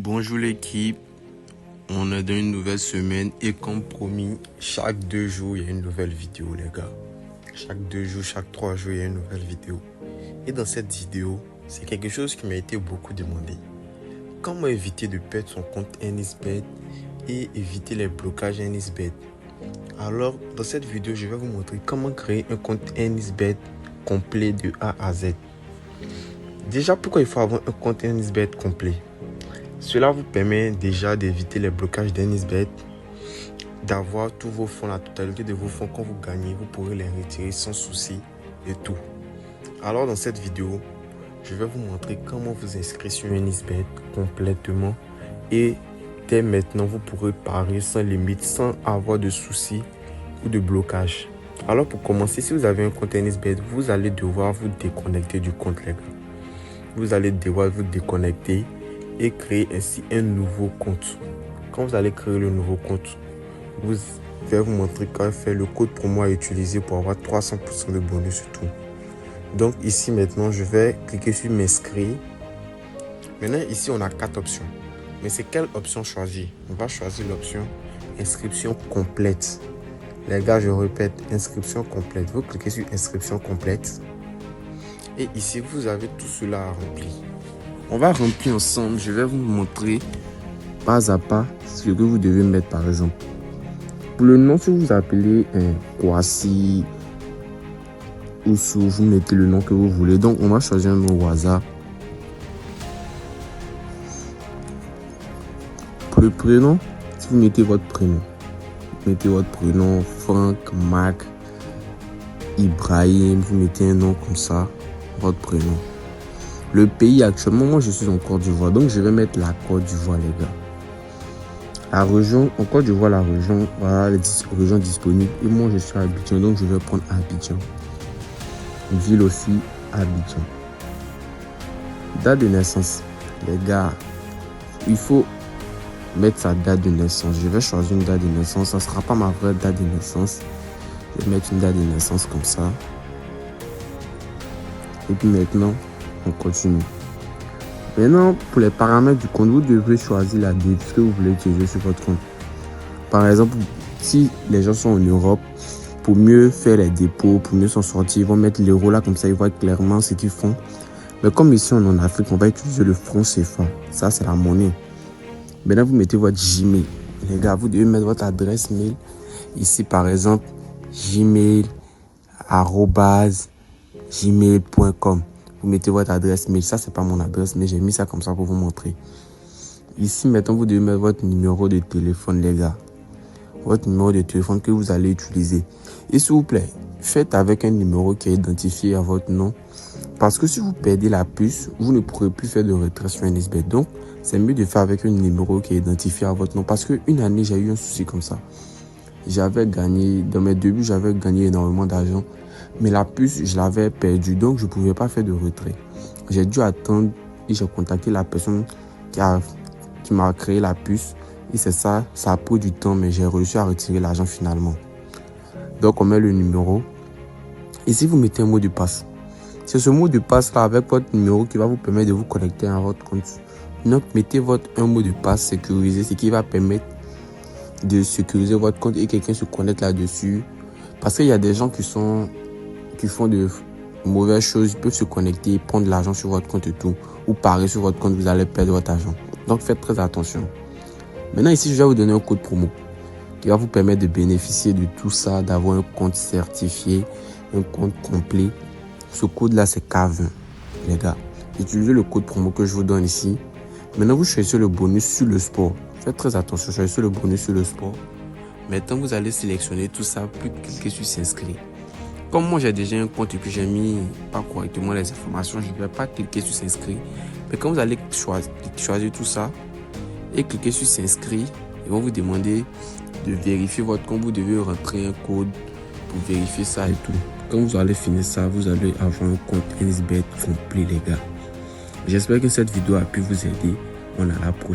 Bonjour l'équipe, on est dans une nouvelle semaine et comme promis, chaque 2 jours il y a une nouvelle vidéo les gars. Chaque 2 jours, chaque 3 jours il y a une nouvelle vidéo. Et dans cette vidéo, c'est quelque chose qui m'a été beaucoup demandé. Comment éviter de perdre son compte Ennisbet et éviter les blocages Ennisbet. Alors dans cette vidéo, je vais vous montrer comment créer un compte Ennisbet complet de A à Z. Déjà, pourquoi il faut avoir un compte Ennisbet complet? Cela vous permet déjà d'éviter les blocages d'Ennisbet, d'avoir tous vos fonds, la totalité de vos fonds. Quand vous gagnez, vous pourrez les retirer sans souci et tout. Alors dans cette vidéo, je vais vous montrer comment vous inscrire sur Ennisbet complètement. Et dès maintenant, vous pourrez parier sans limite, sans avoir de soucis ou de blocage. Alors pour commencer, si vous avez un compte Ennisbet, vous allez devoir vous déconnecter du compte les gars. Vous allez devoir vous déconnecter et créer ainsi un nouveau compte. Quand vous allez créer le nouveau compte, je vais vous montrer comment faire le code promo à utiliser pour avoir 300% de bonus sur tout. Donc ici maintenant, je vais cliquer sur m'inscrire. Maintenant ici on a 4 options. Mais c'est quelle option choisir? On va choisir l'option inscription complète. Les gars, je répète, inscription complète. Vous cliquez sur inscription complète. Et ici vous avez tout cela à remplir. On va remplir ensemble. Je vais vous montrer pas à pas ce que vous devez mettre par exemple. Pour le nom, si vous vous appelez Kwasi ou Sou, vous mettez le nom que vous voulez. Donc, on va choisir un nom au hasard. Pour le prénom, si vous mettez votre prénom, Franck, Mac, Ibrahim, vous mettez un nom comme ça, votre prénom. Le pays actuellement, moi je suis en Côte d'Ivoire, donc je vais mettre la Côte d'Ivoire les gars. La région, en Côte d'Ivoire, la région, voilà les régions disponibles. Et moi je suis à Abidjan, donc je vais prendre Abidjan. Ville aussi, Abidjan. Date de naissance, les gars, il faut mettre sa date de naissance. Je vais choisir une date de naissance, ça ne sera pas ma vraie date de naissance. Je vais mettre une date de naissance comme ça. Et puis maintenant, on continue. Maintenant, pour les paramètres du compte, vous devrez choisir la date que vous voulez utiliser sur votre compte. Par exemple, si les gens sont en Europe, pour mieux faire les dépôts, pour mieux s'en sortir, ils vont mettre l'euro là, comme ça ils voient clairement ce qu'ils font. Mais comme ici on est en Afrique, on va utiliser le franc CFA. Ça, c'est la monnaie. Maintenant, vous mettez votre Gmail. Les gars, vous devez mettre votre adresse mail. Ici, par exemple, gmail@gmail.com. Vous mettez votre adresse mail. Ça, c'est pas mon adresse, mais j'ai mis ça comme ça pour vous montrer. Ici, maintenant, vous devez mettre votre numéro de téléphone, les gars. Votre numéro de téléphone que vous allez utiliser. Et s'il vous plaît, faites avec un numéro qui est identifié à votre nom. Parce que si vous perdez la puce, vous ne pourrez plus faire de retrait sur Ennisbet. Donc, c'est mieux de faire avec un numéro qui est identifié à votre nom. Parce qu'une année, j'ai eu un souci comme ça. J'avais gagné, dans mes débuts, j'avais gagné énormément d'argent. Mais la puce, je l'avais perdue, donc je ne pouvais pas faire de retrait. J'ai dû attendre et j'ai contacté la personne qui m'a créé la puce. Et c'est ça, ça a pris du temps, mais j'ai réussi à retirer l'argent finalement. Donc on met le numéro. Ici, vous mettez un mot de passe. C'est ce mot de passe là avec votre numéro qui va vous permettre de vous connecter à votre compte. Donc mettez un mot de passe sécurisé, ce qui va permettre de sécuriser votre compte et quelqu'un se connecte là-dessus. Parce qu'il y a des gens qui font de mauvaises choses, ils peuvent se connecter, prendre de l'argent sur votre compte et tout, ou parier sur votre compte, vous allez perdre votre argent. Donc faites très attention. Maintenant ici, je vais vous donner un code promo qui va vous permettre de bénéficier de tout ça, d'avoir un compte certifié, un compte complet. Ce code là c'est K20 les gars. Utilisez le code promo que je vous donne ici. Maintenant vous choisissez le bonus sur le sport. Faites très attention, choisissez le bonus sur le sport. Maintenant vous allez sélectionner tout ça, puis cliquer sur s'inscrire. Comme moi j'ai déjà un compte et puis j'ai mis pas correctement les informations, je ne vais pas cliquer sur s'inscrire. Mais quand vous allez choisir tout ça et cliquer sur s'inscrire, ils vont vous demander de vérifier votre compte. Vous devez rentrer un code pour vérifier ça et tout. Quand vous allez finir ça, vous allez avoir un compte Ennisbet complet les gars. J'espère que cette vidéo a pu vous aider. On a la prochaine.